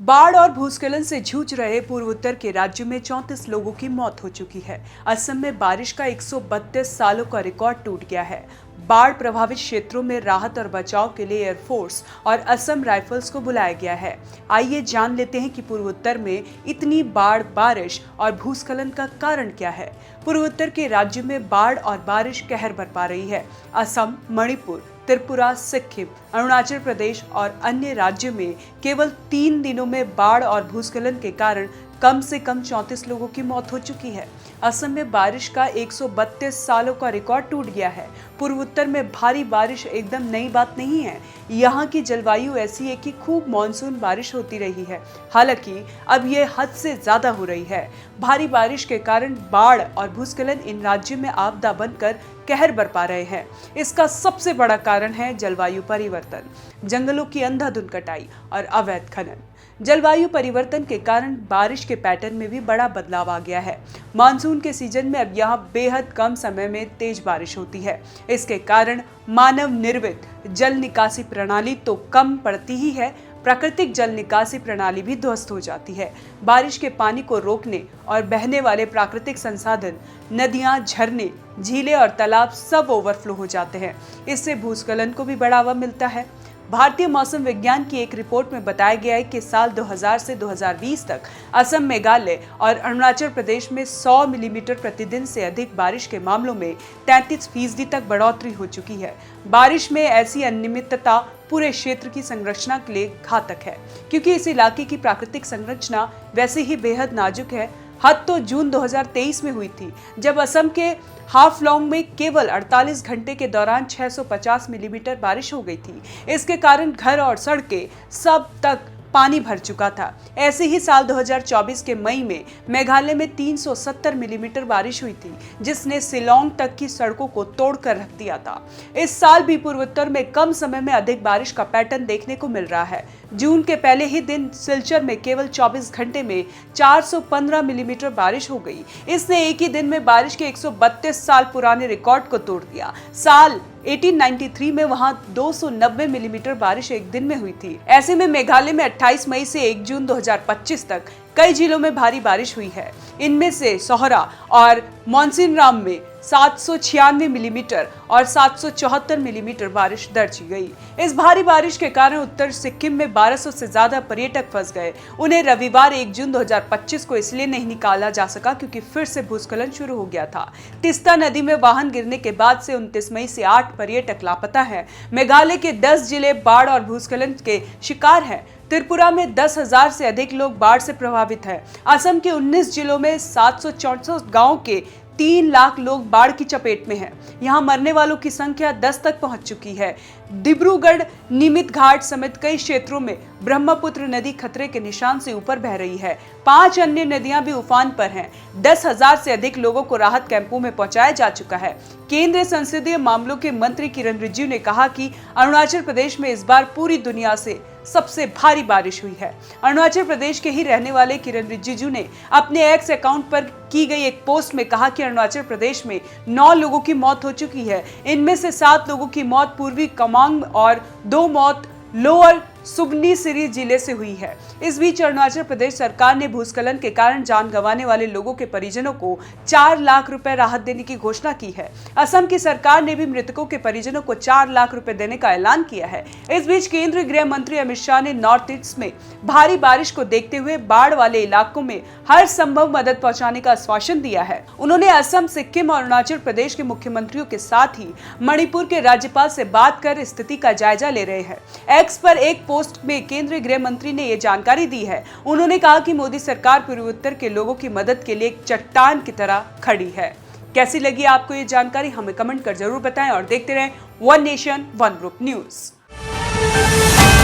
बाढ़ और भूस्खलन से जूझ रहे पूर्वोत्तर के राज्यों में 34 लोगों की मौत हो चुकी है। असम में बारिश का 132 सालों का रिकॉर्ड टूट गया है। बाढ़ प्रभावित क्षेत्रों में राहत और बचाव के लिए एयरफोर्स और असम राइफल्स को बुलाया गया है। आइए जान लेते हैं कि पूर्वोत्तर में इतनी बाढ़, बारिश और भूस्खलन का कारण क्या है। पूर्वोत्तर के राज्यों में बाढ़ और बारिश कहर बरपा रही है। असम, मणिपुर, त्रिपुरा, सिक्किम, अरुणाचल प्रदेश और अन्य राज्यों में केवल 3 दिनों में बाढ़ और भूस्खलन के कारण कम से कम 34 लोगों की मौत हो चुकी है। असम में बारिश का 132 सालों का रिकॉर्ड टूट गया है। पूर्वोत्तर में भारी बारिश एकदम नई बात नहीं है। यहाँ की जलवायु ऐसी है कि खूब मानसून बारिश होती रही है। हालांकि अब ये हद से ज्यादा हो रही है। भारी बारिश के कारण बाढ़ और भूस्खलन इन राज्यों में आपदा बनकर कहर बरपा रहे हैं। इसका सबसे बड़ा कारण है जलवायु परिवर्तन, जंगलों की अंधाधुंध कटाई और अवैध खनन। जलवायु परिवर्तन के कारण बारिश के पैटर्न में भी बड़ा बदलाव आ गया है। मानसून के सीजन में अब यहाँ बेहद कम समय में तेज बारिश होती है। इसके कारण मानव निर्मित जल निकासी प्रणाली तो कम पड़ती ही है, प्राकृतिक जल निकासी प्रणाली भी ध्वस्त हो जाती है। बारिश के पानी को रोकने और बहने वाले प्राकृतिक संसाधन, नदियां, झरने, झीलें और तालाब सब ओवरफ्लो हो जाते हैं। इससे भूस्खलन को भी बढ़ावा मिलता है। भारतीय मौसम विज्ञान की एक रिपोर्ट में बताया गया है कि साल 2000 से 2020 तक असम, मेघालय और अरुणाचल प्रदेश में 100 मिलीमीटर प्रतिदिन से अधिक बारिश के मामलों में 33% तक बढ़ोतरी हो चुकी है। बारिश में ऐसी अनियमितता पूरे क्षेत्र की संरचना के लिए घातक है, क्योंकि इस इलाके की प्राकृतिक संरचना वैसे ही बेहद नाजुक है। हद तो जून 2023 में हुई थी, जब असम के हाफलॉन्ग में केवल 48 घंटे के दौरान 650 मिलीमीटर बारिश हो गई थी। इसके कारण घर और सड़कें सब तक पानी भर चुका था। ऐसे ही साल 2024 के मई में मेघालय में 370 मिलीमीटर बारिश हुई थी, जिसने शिलांग तक की सड़कों को तोड़कर रख दिया था। इस साल भी पूर्वोत्तर में कम समय में अधिक बारिश का पैटर्न देखने को मिल रहा है। जून के पहले ही दिन सिलचर में केवल 24 घंटे में 415 मिलीमीटर बारिश हो गई। इसने एक ही दिन में बारिश के 132 साल पुराने रिकॉर्ड को तोड़ दिया। साल 1893 में वहां 290 मिलीमीटर बारिश एक दिन में हुई थी। ऐसे में मेघालय में 28 मई से 1 जून 2025 तक कई जिलों में भारी बारिश हुई है। इनमें से सोहरा और मोनसिनराम में 796 मिलीमीटर और 774 मिलीमीटर बारिश दर्ज की गई। इस भारी बारिश के कारण उत्तर सिक्किम में 1200 से ज्यादा पर्यटक फंस गए। उन्हें रविवार 1 जून 2025 को इसलिए नहीं निकाला जा सका क्योंकि फिर से भूस्खलन शुरू हो गया था। तिस्ता नदी में वाहन गिरने के बाद से 29 मई से 8 पर्यटक लापता हैं। मेघालय के 10 जिले बाढ़ और भूस्खलन के शिकार हैं। त्रिपुरा में 10,000 से अधिक लोग बाढ़ से प्रभावित हैं। असम के 19 जिलों में 764 गांव के 3 लाख लोग बाढ़ की चपेट में हैं। यहाँ मरने वालों की संख्या 10 तक पहुंच चुकी है। डिब्रूगढ़, नीमित घाट समेत कई क्षेत्रों में ब्रह्मपुत्र नदी खतरे के निशान से ऊपर बह रही है। 5 अन्य नदियां भी उफान पर हैं। 10,000 से अधिक लोगों को राहत कैंपों में पहुंचाया जा चुका है। केंद्रीय संसदीय मामलों के मंत्री किरण रिजिजू ने कहा कि अरुणाचल प्रदेश में इस बार पूरी दुनिया से सबसे भारी बारिश हुई है। अरुणाचल प्रदेश के ही रहने वाले किरण रिजिजू ने अपने एक्स अकाउंट पर की गई एक पोस्ट में कहा कि अरुणाचल प्रदेश में 9 लोगों की मौत हो चुकी है। इनमें से 7 लोगों की मौत पूर्वी तवांग और 2 मौत लोअर सुबनसिरी जिले से हुई है। इस बीच अरुणाचल प्रदेश सरकार ने भूस्खलन के कारण जान गंवाने वाले लोगों के परिजनों को 4 लाख रुपए राहत देने की घोषणा की है। असम की सरकार ने भी मृतकों के परिजनों को 4 लाख रुपए देने का ऐलान किया है। इस बीच केंद्रीय गृह मंत्री अमित शाह ने नॉर्थ ईस्ट में भारी बारिश को देखते हुए बाढ़ वाले इलाकों में हर संभव मदद पहुंचाने का आश्वासन दिया है। उन्होंने असम, सिक्किम और अरुणाचल प्रदेश के मुख्यमंत्रियों के साथ ही मणिपुर के राज्यपाल से बात कर स्थिति का जायजा ले रहे हैं। एक्स पर एक पोस्ट में केंद्रीय गृह मंत्री ने यह जानकारी दी है। उन्होंने कहा कि मोदी सरकार पूर्वोत्तर के लोगों की मदद के लिए एक चट्टान की तरह खड़ी है। कैसी लगी आपको ये जानकारी, हमें कमेंट कर जरूर बताएं और देखते रहें one nation one group news.